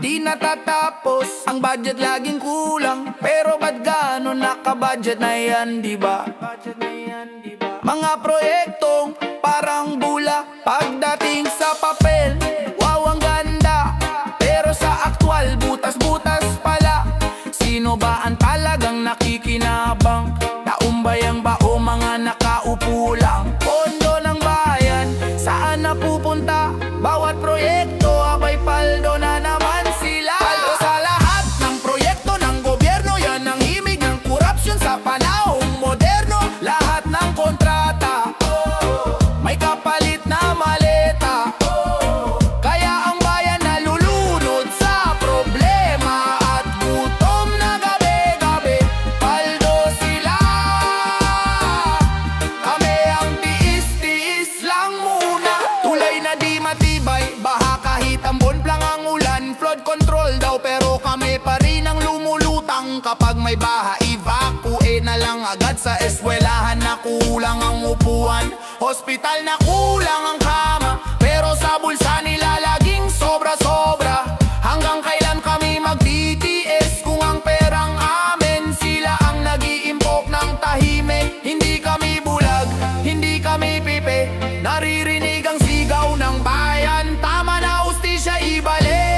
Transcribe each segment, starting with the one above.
di natatapos. Ang budget laging kulang, pero ba't gano'n naka-budget na yan, diba? Mga proyektong parang bula, pagdating sa papel, wow ang ganda, pero sa aktwal butas-butas pala. Sino ba ang talagang nakikinabang? Taumbayang ba o mga nakaupo lang? Pondo ng bayan, saan napupunta? Bawat proyekto, abay paldo na naman sila. Paldo sa lahat ng proyekto ng gobyerno, yan ang himig ng korupsyon sa panahong moderno. Lahat ng kontrata, may kapalit na maleta, kaya ang bayan nalulunod sa problema at gutom na gabi-gabi. Paldo sila, kami ang tiis-tiis lang muna. Tulay na di matibay, baha kahit ambon lang ang ulan. Flood control daw pero kami pa rin ang lumulutang. Kapag may baha, evacuate na lang agad. Sa eskwelahan na kulang ang upuan, hospital na kulang ang kama, pero sa bulsa nila laging sobra-sobra. Hanggang kailan kami mag-DTS kung ang perang amin? Sila ang nag-iimpok ng tahimik. Hindi kami bulag, hindi kami pipe, naririnig ang sigaw ng bayan. Tama na, ustisya ibalik.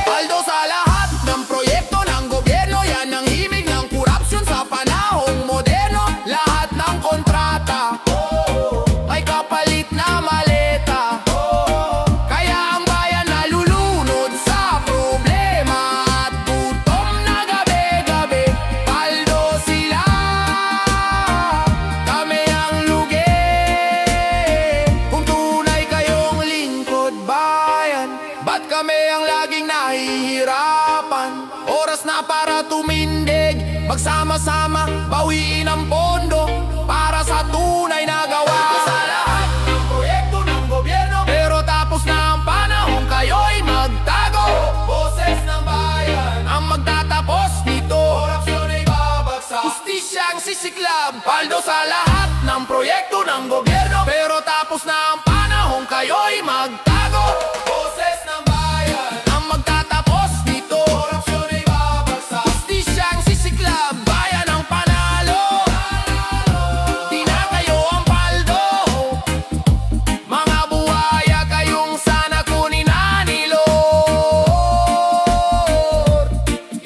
Paldo sa lahat ng proyekto ng gobyerno, yan ang himig ng korupsyon sa panahong moderno. Lahat ng kontrata, may kapalit na maleta, kaya ang bayan nalulunod sa problema at gutom na gabi-gabi. Paldo sila, kami ang lugi. Kung tunay kayong lingkod bayan, ba't kami ang laging nahihirapan? Oras na para tumindig, magsama-sama, bawiin ang pondo para sa tunay na gawa. Sa lahat ng proyekto ng gobyerno, pero tapos na ang panahon, kayo'y magtago. Boses ng bayan ang magtatapos nito, korupsyon ay babagsak, justisyang sisiklab. Paldo sa lahat ng proyekto ng gobyerno, pero tapos na ang panahon, kayo'y magtago. Boses ng bayan ang magtatapos nito, korupsyon ay babagsak, justisyang sisiklab. Bayan ang panalo, di na kayo ang paldo. Mga buhaya kayong sana kunin na ni Lord.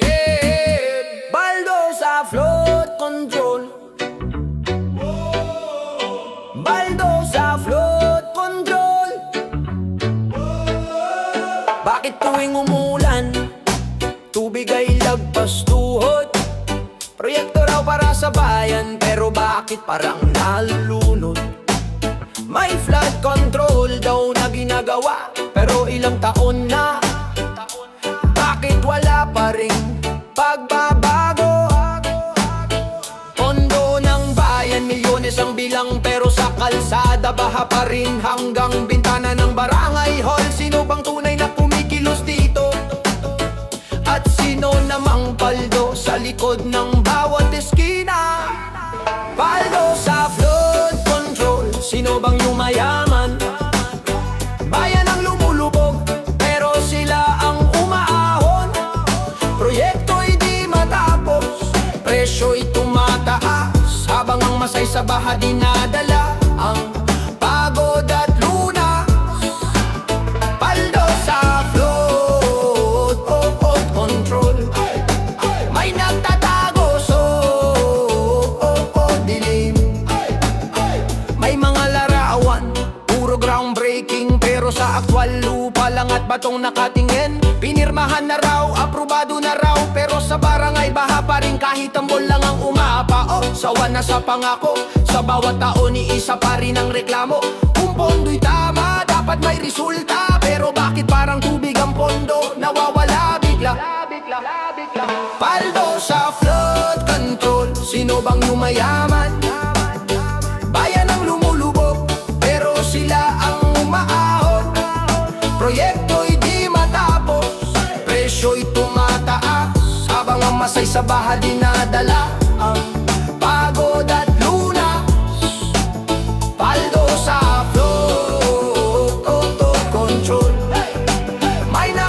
Yeah. Baldo sa flood control, baldo sa flood control. Bakit tuwing umulan, tubig ay lagpas tuhod? Proyekto raw para sa bayan, pero bakit parang nalulunod? May flood control daw na ginagawa, pero ilang taon na, bakit wala pa ring pagbabago? Pondo ng bayan, milyones ang bilang, pero sa kalsada baha pa rin hanggang bintana ng barangay hall. Sino bang tunay na kumikilos dito? At sino namang paldo sa likod ng bawat eskina? Paldo sa flood control, sino bang yumayaman? Bayan ang lumulubog, pero sila ang umaahon. Proyekto'y di matapos, presyo'y tumataas, habang ang masay sa baha dinadala ang pagod at lunas. Paldo sa flood control, may nagtatago so dilim. May mga larawan, puro groundbreaking, pero sa aktwal lupa lang at batong nakatingin. Pinirmahan na raw, aprobado na raw, pero sa barangay baha pa rin kahit tambol lang ang umapa. Oh, sawa na sa pangako, sa bawat taon iisa pa rin ang reklamo. Kung pondo'y tama, dapat may resulta, pero bakit parang tubig ang pondo, nawawala bigla? Paldo sa flood control, sino bang yumayaman? Bayan ang lumulubog, pero sila ang umaahon. Proyekto'y di matapos, presyo'y tumataas, habang ang masay sa baha dinadala ang pagod at lunas. Paldo sa flood control, may na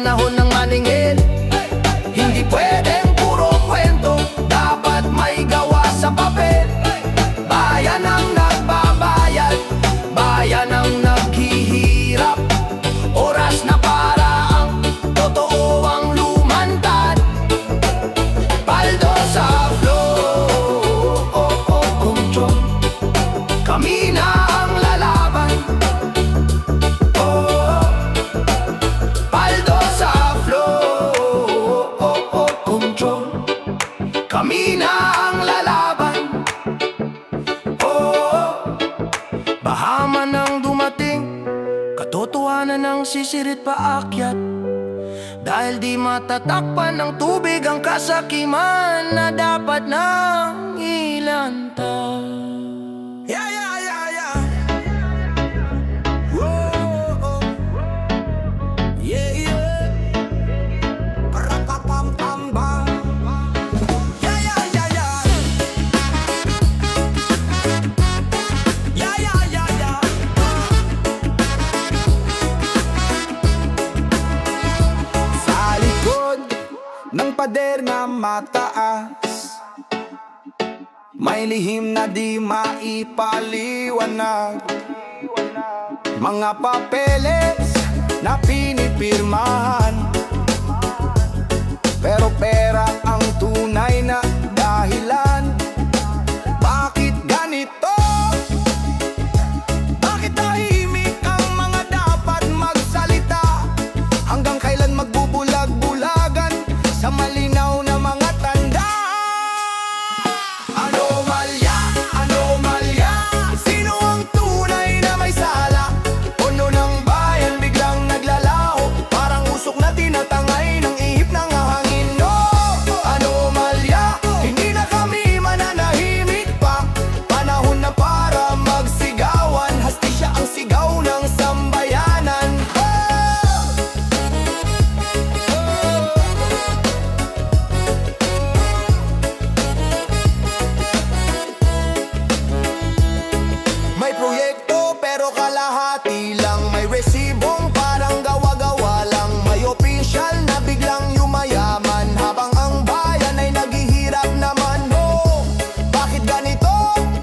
panahon ng maningil. Hindi pwedeng puro kwento, dapat may gawa sa papel. Bayan ang nagbabayad, bayan ang naghihirap. Oras na para ang totoo ang lumantad. Paldo sa flow, control. Kami na ang lalaban. Paldo sa flow, control. Kami na ang lalaban. Baha man ang dumating, katotohanan ang sisirit paakyat. Dahil di matatakpan ng tubig ang kasakiman na dapat nang ilantad. Yeah, yeah, yeah, yeah. Whoa, yeah, yeah. Parapapam-pamba. Yeah, yeah, yeah, yeah. Yeah, yeah, yeah, yeah. Sa likod ng pader na mataas, may lihim na di maipaliwanag. Mga papeles na pinipirmahan, pero pera ang tunay na dahilan. Bakit ganito? Bakit tahimik ang mga dapat magsalita? Hanggang kailan magbubulag-bulagan sa malinaw na mga tanda? Anomalya, anomalya, sino ang tunay na may sala? Puno ng bayan biglang naglalaho, parang usok na tinatangay ng ihip ng hangin. No, anomalya, hindi na kami mananahimik pa. Panahon na para magsigawan, hastisya ang sigaw ng sambayanan. May proyekto pero kalahati lang, may resibong parang gawa-gawa lang, may opisyal na biglang yumayaman habang ang bayan ay naghihirap naman. Oh, bakit ganito?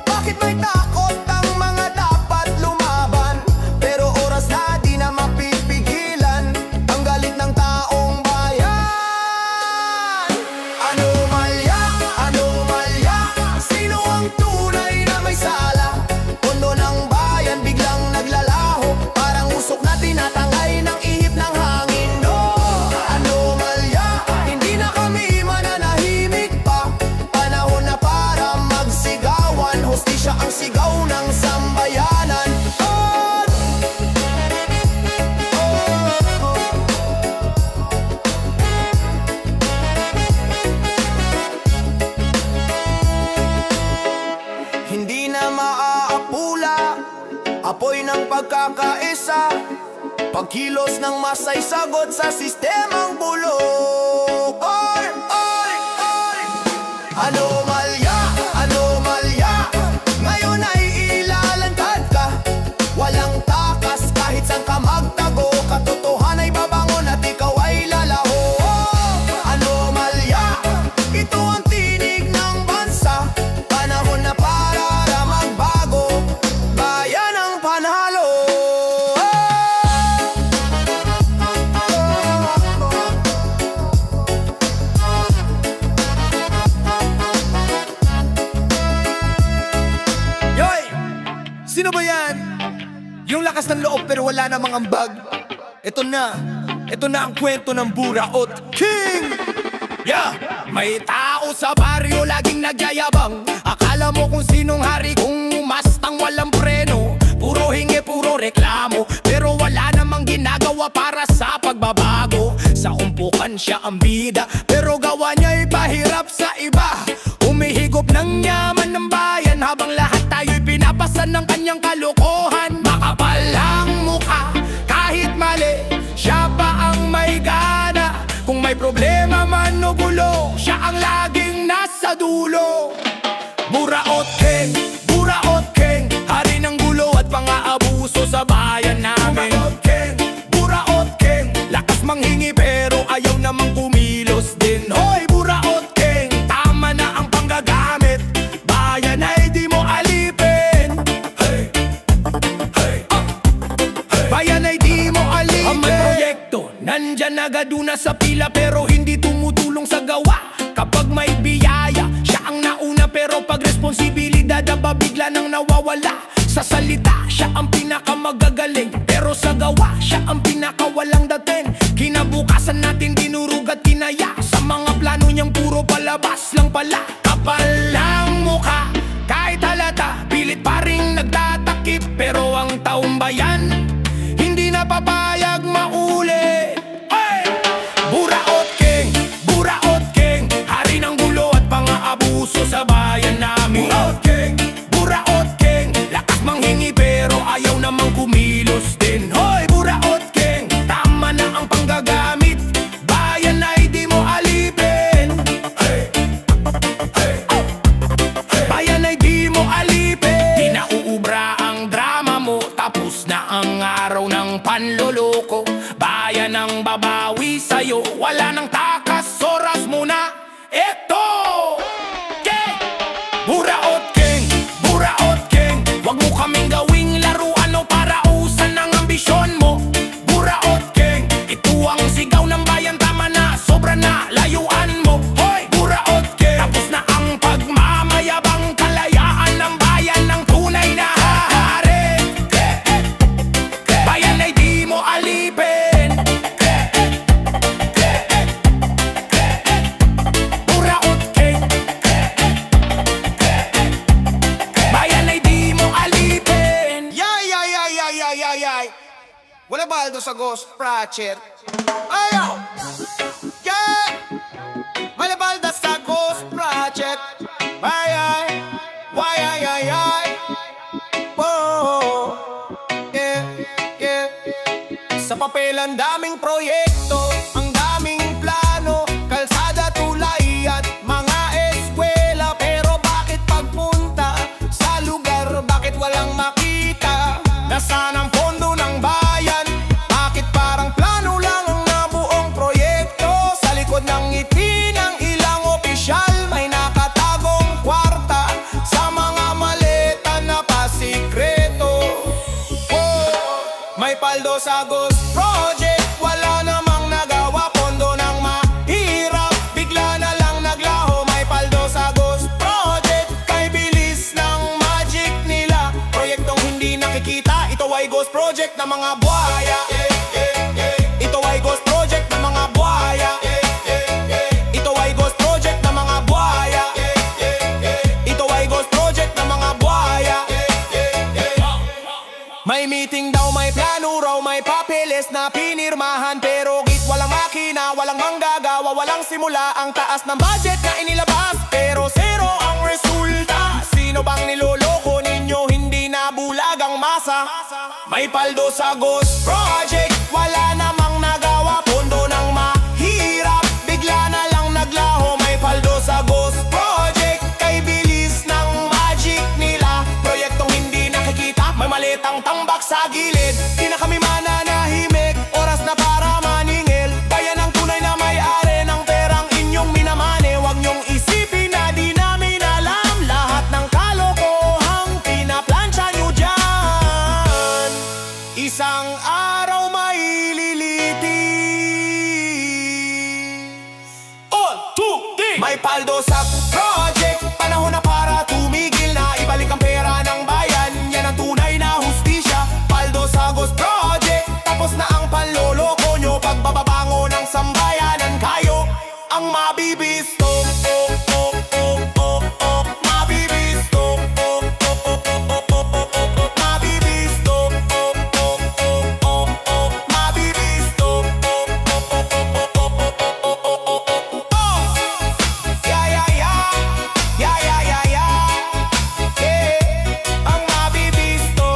Bakit may takot ang mga dapat lumaban? Pero oras na di na mapipigilan ang galit ng taong bayan. Anomalya, anomalya, sino ang tunay na may sala? Puno ng bayan biglang naglalaho, parang usok na tinatangay ng ihip ng hangin. No, anomalya, hindi na kami mananahimik pa. Panahon na para magsigawan, hustisya ang sigaw ng sambayanan. Hindi na maaapula, apoy ng pagkakaisa, pagkilos ng masay sagot sa sistemang bulok. Oy, oy, oy. Anomalya, anomalya, ngayon ay ilalantad ka. Walang takas kahit saan ka magtago, katotohanan ay babangon at ikaw ay lalaho. Anomalya, ito ang tinig ng bansa, panahon na para magbago, bayan ang panalo. Yoy! Sino ba yan? Yung lakas ng loob pero wala namang ambag. Ito na ang kwento ng Buraot King! Yeah! May tao sa baryo laging nagyayabang, akala mo kung sinong hari, kung umastang walang preno. Puro hingi, puro reklamo, pero wala namang ginagawa para sa pagbabago. Sa umpukan siya ang bida, pero gawa niya'y pahirap sa iba. Humihigop ng yaman ng bayan, habang lahat tayo'y pinapasan ng kanyang kalokohan. Makapal ang mukha, kahit mali, siya pa ang may gana. Kung may problema man o gulo, siya ang laging nasa dulo. Buraot King, Buraot King, hari ng gulo at pang-aabuso sa bayan namin. Buraot King, Buraot King, lakas manghingi pero ayaw namang kumilos din. Hoy, Buraot King, tama na ang panggagamit. Bayan ay di mo alipin. Hey, hey, hey. Bayan ay di mo alipin. Ang may proyekto, nandyan nagaduna sa pila pero hindi tumutulong sa gawa. Kapag may biyaya, siya ang nauna pero pag responsibilidad aba bigla nang nawawala. Sa salita, siya ang pinakamagagaling pero sa gawa, siya ang pinakawalang dating. Kinabukasan natin dinurog at kinaya. Sa mga plano niyang puro palabas lang pala. Kapal lang mukha, kahit halata, pilit pa ring nagtatakip. Pero ang taong bayan, hindi napapayag mauli. Hey! Buraot King, Buraot King, hari ng gulo at pang-aabuso sa bayan namin. Buraot King, Buraot King, lakas manghingi pero ayaw namang kumilos din. Hoy, Buraot King, tama na ang panggagamit. Bayan ay di mo alipin. Hey, hey, oh. Hey. Bayan ay di mo alipin. Di na uubra ang drama mo, tapos na ang araw ng panloloko. Bayan ang babawi sa'yo, wala nang takas, oras mo na. Eto! King! Buraot King, Buraot King, wag mo kaming gawing laruan o parausan ng ambisyon mo. Buraot King, ito ang sigaw ng bayan, tama na, sobra na, layuan mo. Hoy, Buraot King, tapos na ang pagmamayabang, kalayaan ng bayan ng tunay na hari. Bayan ay di mo alipin. Buraot King, bayan ay di mo alipin. Yay! Wala ba Aldo sa Ghost Project? Ayaw! Yeah! Wala ba Aldo sa Ghost Project? Ay! Whoa! Yeah! Sa papel ang daming proyekto, ang daming plano, kalsada, tulay at mga eskwela. Pero bakit pagpunta sa lugar, bakit walang makita? Nasaan ang pondo ng bayan? Bakit parang plano lang ang nabuong proyekto? Sa likod ng ngiti ng ilang opisyal, may nakatagong kwarta sa mga maleta na pasikreto. Oh, may paldo sa Ghost Project, wala namang nagawa, pondo ng mahirap, bigla na lang naglaho. May paldo sa Ghost Project, kay bilis ng magic nila. Proyektong hindi nakikita, ito ay Ghost Project ng mga buhaya. Ito ay Ghost Project ng mga buhaya. Ito ay Ghost Project ng mga buhaya. Ito ay Ghost Project ng mga buhaya. May meeting daw, may plano raw, may papeles na pinirmahan, pero git walang makina, walang manggagawa, walang simula. Ang taas ng budget na inilabas, pero zero ang resulta. Sino bang niloloko ninyo? Hindi na bulag ang masa. May paldo sa Ghost Project, wala namang nagawa, pondo ng mahirap, bigla na lang naglaho. May paldo sa Ghost Project, kay bilis ng magic nila. Proyektong hindi nakikita, may malitang tambak sa gilid. Di na kami mananahimik, oras na para maningil. Bayan ang tunay na may-ari ng perang inyong minamane. Huwag niyong isipin na di namin alam lahat ng kalokohang pinaplansya niyo dyan. Isang araw maililitis. 1, 2, 3. May paldo sa project, panahon na para tumigil na. Ibalik ang pera ng bayan, yan ang tunay na hustisya. Paldo sa Ghost Project, tapos na ang panloloko nyo. Pagbababango ng sambayanan kayo ang mabibisto. Mabibisto. Mabibisto. Mabibisto. Ang mabibisto.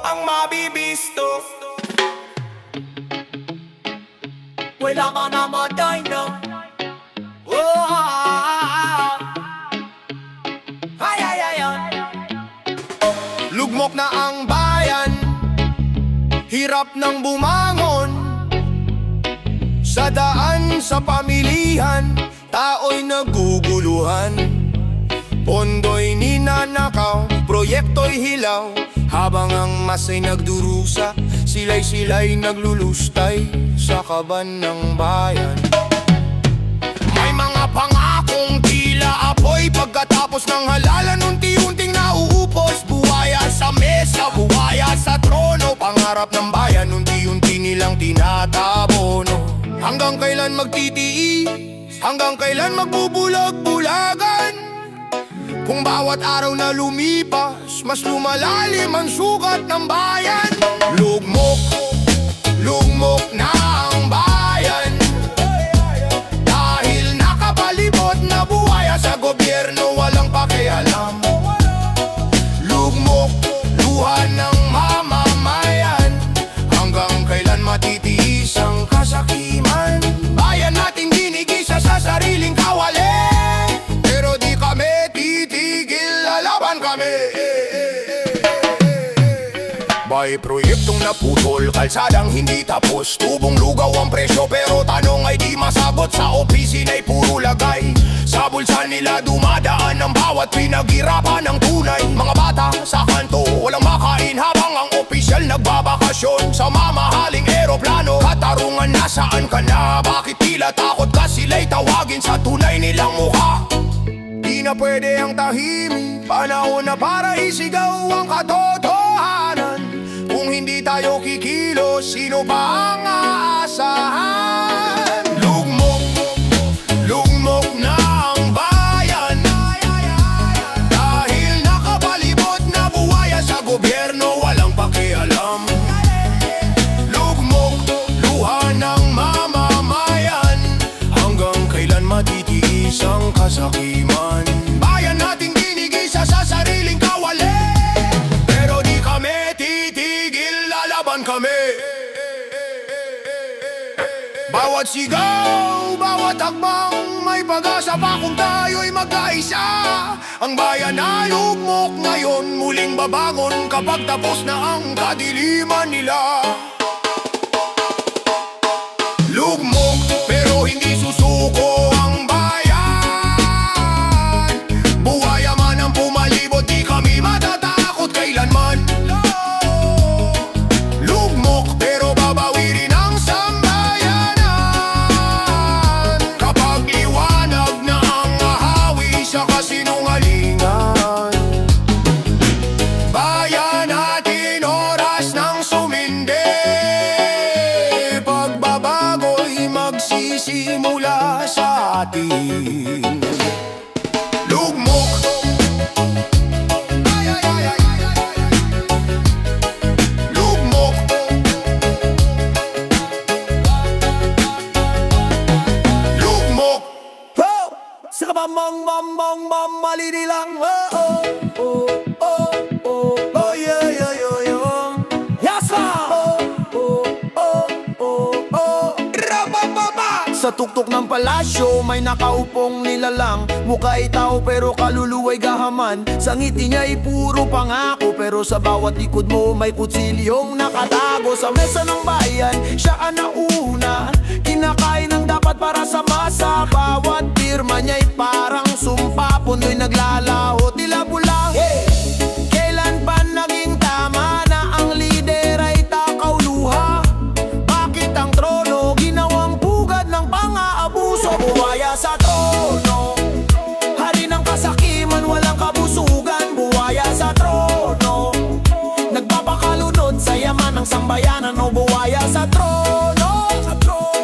Ang mabibisto. hirap ng bumangon. Sa daan sa pamilihan, tao'y naguguluhan. Pondo'y ninanakaw, proyekto'y hilaw. Habang ang masa'y nagdurusa, sila'y naglulustay sa kaban ng bayan. May mga pangakong tila apoy, pagkatapos ng halalan unti-unting nauupos. Buwaya sa mesa, buwaya sa trono, pangarap ng bayan unti-unti nilang tinatabono. Hanggang kailan magtitiis? Hanggang kailan magbubulag-bulagan? Kung bawat araw na lumipas, mas lumalalim ang sugat ng bayan. Lugmok, lugmok na ang bayan, dahil nakapalibot na buwaya sa gobyerno, walang pakialam. Lugmok, luha ng mamamayan, hanggang kailan matitiis ang kasakiman? Bayan natin ginigisa sa sariling kawali, pero di kami titigil, lalaban kami. May proyektong naputol, kalsadang hindi tapos, tubong lugaw ang presyo pero tanong ay di masagot. Sa opisina'y puro lagay, sa bulsa nila dumadaan ang bawat pinaghirapan ng tunay. Mga bata sa kanto, walang makain habang ang opisyal nagbabakasyon. Sa mamahaling eroplano, katarungan nasaan ka na? Bakit tila takot ka sila'y tawagin sa tunay nilang mukha? Di na pwede ang tahimik, panahon na para isigaw ang katotohanan. Kung hindi tayo kikilos, sino pa ang aasahan? Lugmok, lugmok na ang bayan, dahil nakapalibot na buwaya sa gobyerno, walang pakialam. Lugmok, luha ng mamamayan, hanggang kailan matitiis ang kasakiman? Bayan nating ginigisa sa sariling kawali, pero di kami titigil, lalaban kami. Bawat sigaw, bawat hakbang, may pag-asa pa kung tayo'y magkaisa. Ang bayan ay lugmok ngayon, muling babangon kapag tapos na ang kadiliman nila. Lugmok, pero hindi susuko ang bayan. Buwaya man ang pumalibot, di kami matatakot kailanman. Lugmok, pero babawi rin ang sambayanan kapag liwanag na ang ahawi sa kasinungalingan. Bayan natin, oras ng sumindi, pagbabago'y magsisimula sa atin. Lugmok, lugmok, lugmok. Oh! Sa mamang malinilang, oh, oh, oh, oh, oh, oh, yeah, yeah, yeah, yeah. Yes, ma! Oh, oh, oh, oh, oh. Rabababa! Sa tuktok ng palasyo, may nakaupong nilalang. Mukha ay tao pero kaluluwa'y gahaman. Sa ngiti niya'y puro pangako, pero sa bawat likod mo may kutsilyong nakatago. Sa mesa ng bayan, siya ang nauna, kinakain ang dapat para sa masa. Bawat pirma niya'y parang sumpa, puno'y naglalaho, tila bulaho. Kailan ba naging tama na ang lider ay takaw luha? Bakit ang trono ginawang pugad ng pang-aabuso? Buwaya sa trono, hari ng kasakiman, walang kabusugan. Buwaya sa trono, nagpapakalunod sa yaman ng sambayanan. O buwaya sa trono,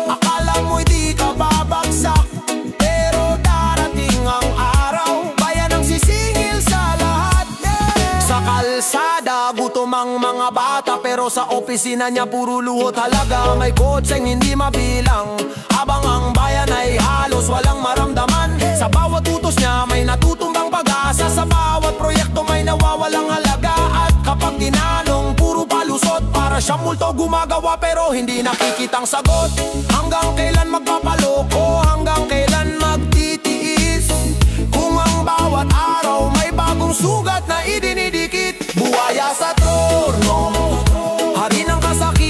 akala mo'y di ka babagsak, pero darating ang araw, bayan ang sisingil sa lahat. Sa kalsada, gutom ang mga bata, pero sa opisina niya puro luhot halaga. May kotseng hindi mabilang, habang ang bayan ay halos walang maramdaman. Sa bawat utos niya may natutumbang pag-asa, sa bawat proyekto may nawawalang halaga. At kapag tinanong, puro palusot, para siyang multo gumagawa pero hindi nakikitang sagot. Hanggang kailan magpapaloko, hanggang kailan magtitiis, kung ang bawat araw may bagong sugat na idinidikit. Buwaya sa trono, hari ng kasakiman,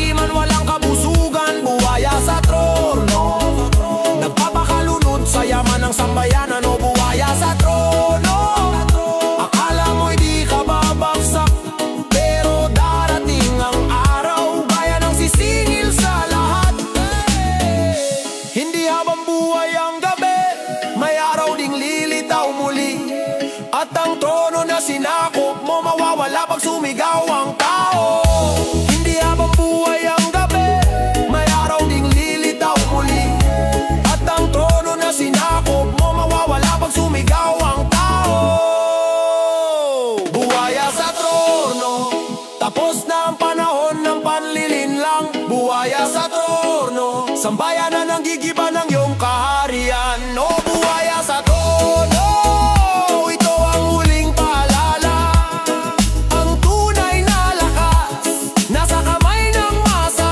Bayanan ang gigiba ng iyong kaharian. O buhaya sa todo, ito ang huling paalala. Ang tunay na lakas nasa kamay ng masa.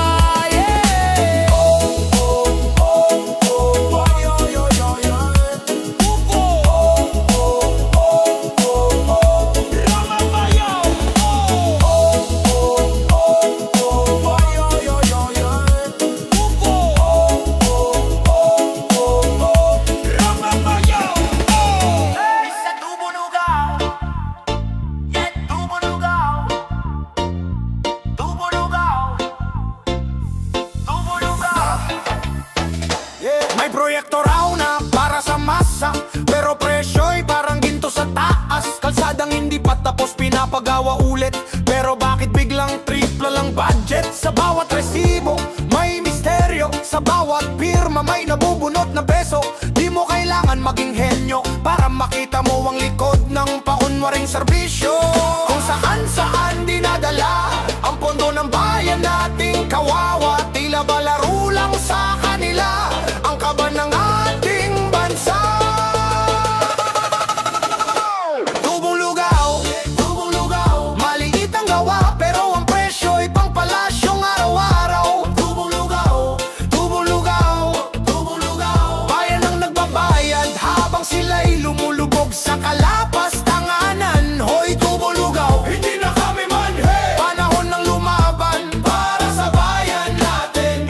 Yeah. May proyekto raw na para sa masa, pero presyo'y parang ginto sa taas. Kalsadang hindi pa tapos pinapagawa ulit, pero bakit biglang tripla lang budget? Sa bawat resibo may misteryo, sa bawat pirma may nabubunot na peso. Di mo kailangan maging henyo para makita mo ang likod ng pakunwaring serbisyo. Kung saan dinadala ang pondo ng bayan nating kawawa, tila ba laro lang sa kanila ang kaba ng ating bansa. Tubong lugaw, maliit ang gawa, pero ang presyo'y pang palasyong araw-araw. Tubong lugaw, bayan ang nagbabayad habang sila'y lumulubog sa kalapastanganan. Hoy, tubong lugaw, hindi na kami manhe. Panahon ng lumaban para sa bayan natin.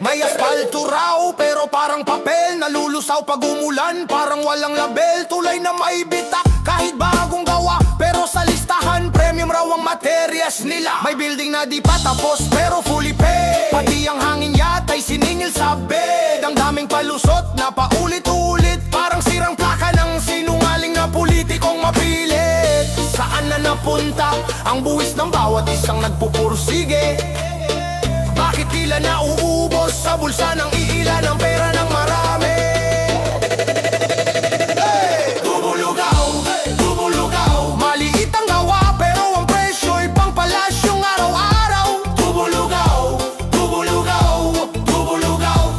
May asfalto raw pero parang papel, nalulusaw pag umulan, parang walang label. Tulay na may bitak kahit bagong gawa, pero sa listahan premium raw ang materyas nila. May building na di pa tapos pero fully paid, pati ang hangin yata'y siningil sa bed. Ang daming palusot na paulit-ulit, parang sirang plaka ng sinungaling na politikong mapilit. Saan na napunta ang buwis ng bawat isang nagpupursige? Bakit tila nauubos sa bulsa ng iilan ang pera ng marami? Tubong lugaw, maliit ang gawa, pero ang presyo'y pang palasyong araw-araw. Tubong lugaw,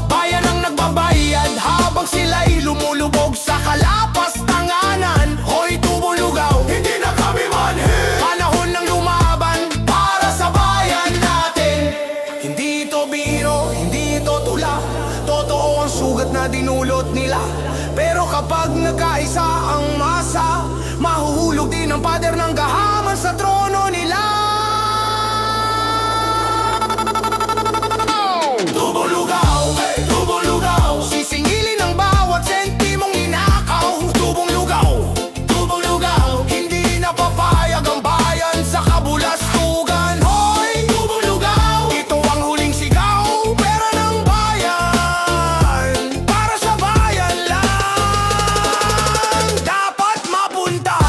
bayan ang nagbabayad habang sila'y lumulubog sa kalapastanganan. Hoy, tubong lugaw, hindi na kami manhe. Panahon ng lumaban para sa bayan natin. Hindi ito biro, hindi ito tula, totoo ang sugat na dinulot nila. Pero kapag nagkaisa ang masa, mahuhulog din ang pader ng gahaman sa trono nila. Tubong lugaw, sisingilin ang bawat sentimong ninakaw. Tubong lugaw, hindi na papayag ang bayan sa kabulastugan. Hoy, tubong lugaw, ito ang huling sigaw, pera ng bayan, para sa bayan lang dapat mapunta.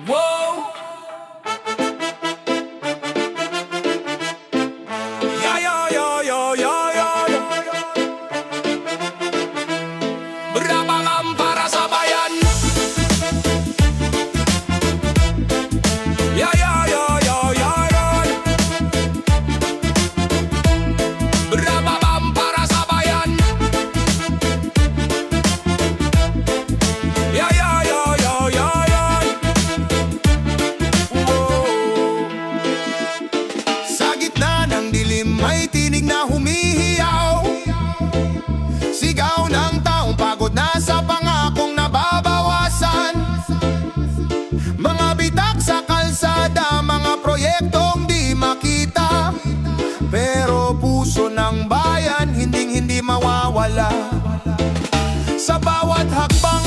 Wow! Brabangam para sa bayan. Brabangam para sa bayan. Sa gitna ng dilim may tinig na humihiyaw, sigaw ng taong pagod na sa pangakong nababawasan. Mga bitak sa kalsada, mga proyektong di makita, pero puso ng bayan hinding-hindi mawawala. Sa bawat hakbang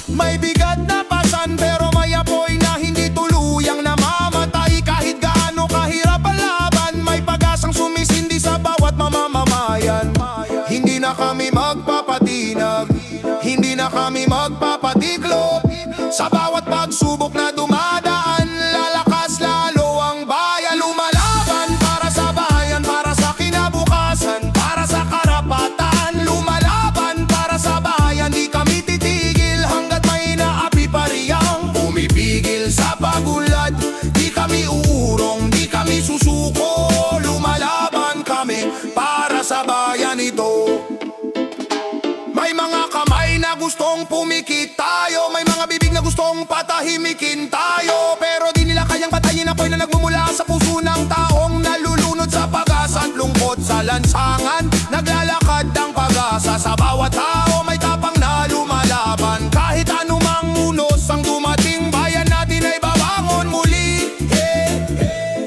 may bigat na pasan, pero may apoy na hindi tuluyang namamatay. Kahit gaano kahirap ang laban, may pag-asang sumisindi sa bawat mamamayan. Hindi na kami magpapatinag, hindi na kami magpapatiklop. Sa bawat May mga kamay na gustong pumikit tayo, may mga bibig na gustong patahimikin tayo, pero di nila kayang patayin apoy na nagmumula sa puso ng taong nalulunod sa pag-asa at lungkot sa lansangan. Naglalakad ang pag-asa sa bawat tao, may tapang na lumalaban. Kahit anumang unos ang dumating, bayan natin ay babangon muli.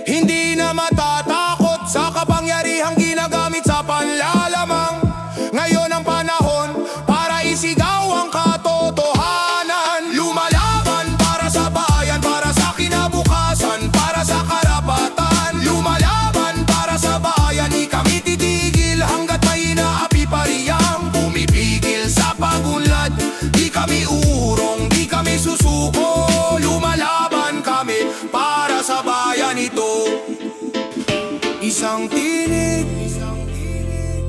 Hindi na matatakot sa kapangyarihang ginagamit sa panlalamang. Ngayon ang panahon para isigaw ang katotohanan. Lumalaban para sa bayan, para sa kinabukasan, para sa karapatan. Lumalaban para sa bayan, di kami titigil hanggat may inaapi pa riyang pumipigil sa pagunlad. Di kami urong, di kami susuko. Lumalaban kami para sa bayan ito. Isang tinig,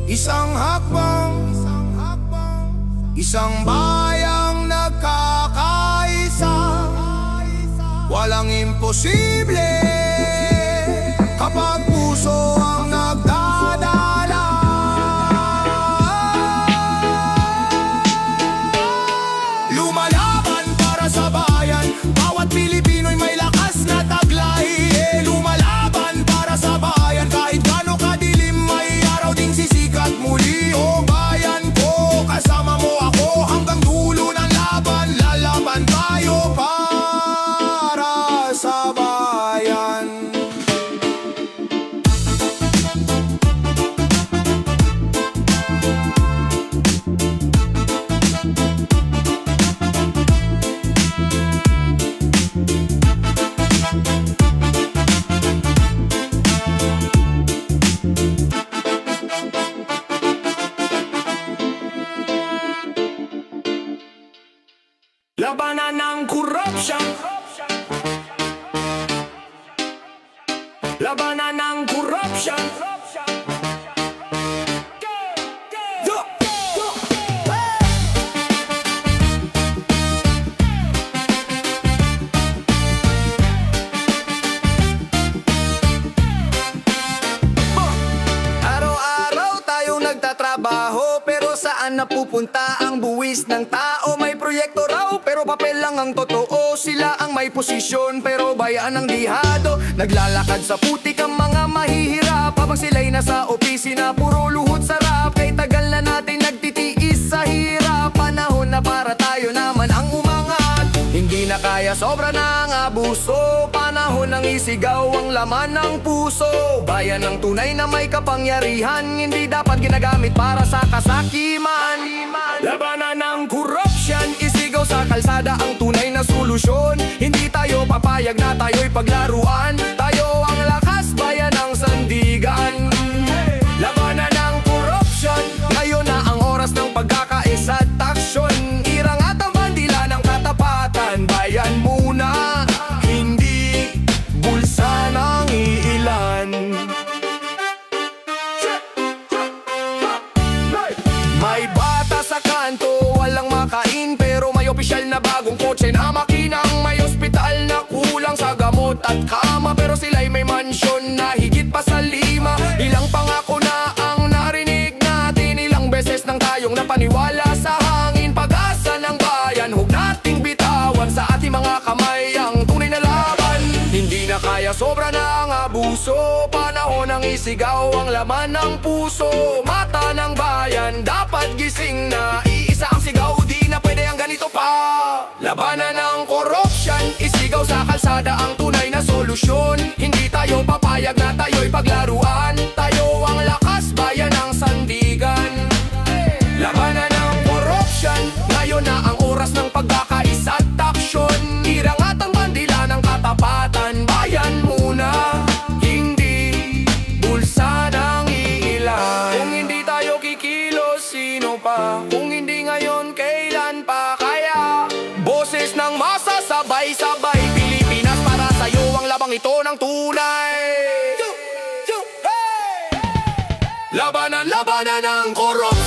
isang hakbang, isang bayang nagkakaisa. Walang imposible kapag puso ang nagdadala. Lumalaban para sa bayan, bawat Pilipino'y may lakas na taglay. Lumalaban para sa bayan, kahit gaano kadilim may araw ding sisikat muli. O bayan ko, kasama mo ako hanggang dulo ng laban. Lalaban tayo para sa bayan. Labanan ng korupsyon, labanan ng korupsyon. Araw-araw tayong nagtatrabaho, pero saan napupunta ang buwis ng tao? May proyekto raw, pero papel lang ang totoo. Sila ang may posisyon, pero bayan ang lihado. Naglalakad sa putik ang mga mahihirap, habang sila'y nasa opisina, puro luhod sarap. Kay tagal na natin nagtitiis sa hirap, panahon na para tayo naman ang umangat. Hindi na kaya, sobra na ang abuso, panahon ng isigaw ang laman ng puso. Bayan ng tunay na may kapangyarihan, hindi dapat ginagamit para sa kasakiman. Labanan ng korupsyon, isigaw sa kalsada ang tunay na solusyon. Hindi tayo papayag na tayo'y paglaruan, tayo ang lakas, bayan ng sandigan. Labanan ng korupsyon, ngayon na ang oras ng pagkakaisa at aksyon. Irangat ang bandila ng katapatan, bayan muna, hindi bulsa ng iilan. May bata sa kanto, walang makain, pero may opisyal na bagong kotse na makinang. May ospital na kulang sa gamot at kama, pero sila'y may mansyon na higit pa sa 5. Ilang pangako na ang narinig natin, ilang beses nang tayong napaniwala sa hangin. Pag-asa ng bayan, huwag nating bitawan, sa ating mga kamay ang tunay na laban. Hindi na kaya, sobra na ang abuso, panahon ng isigaw ang laman ng puso. Mata ng bayan, dapat gising na, iisa ang sigaw, di na pwede ang ganito pa. Labanan ng korupsyon, isigaw sa kalsada ang tunay na solusyon. Hindi tayo papayag na tayo'y paglaruan, tayo ang lakas, bayan ng sandigan. Labanan ng korupsyon, ngayon na ang oras ng pagkakaisa at aksyon. Irangat ang bandila ng katapatan, bayan muna, hindi bulsa ng iilan. Kung hindi tayo kikilos, sino pa? Kung hindi ngayon, kailan pa? Kaya boses ng masa, sabay-sabay, Pilipinas, para sa'yo ang labang ito ng tunay. Labanan, labanan ng korupsyon.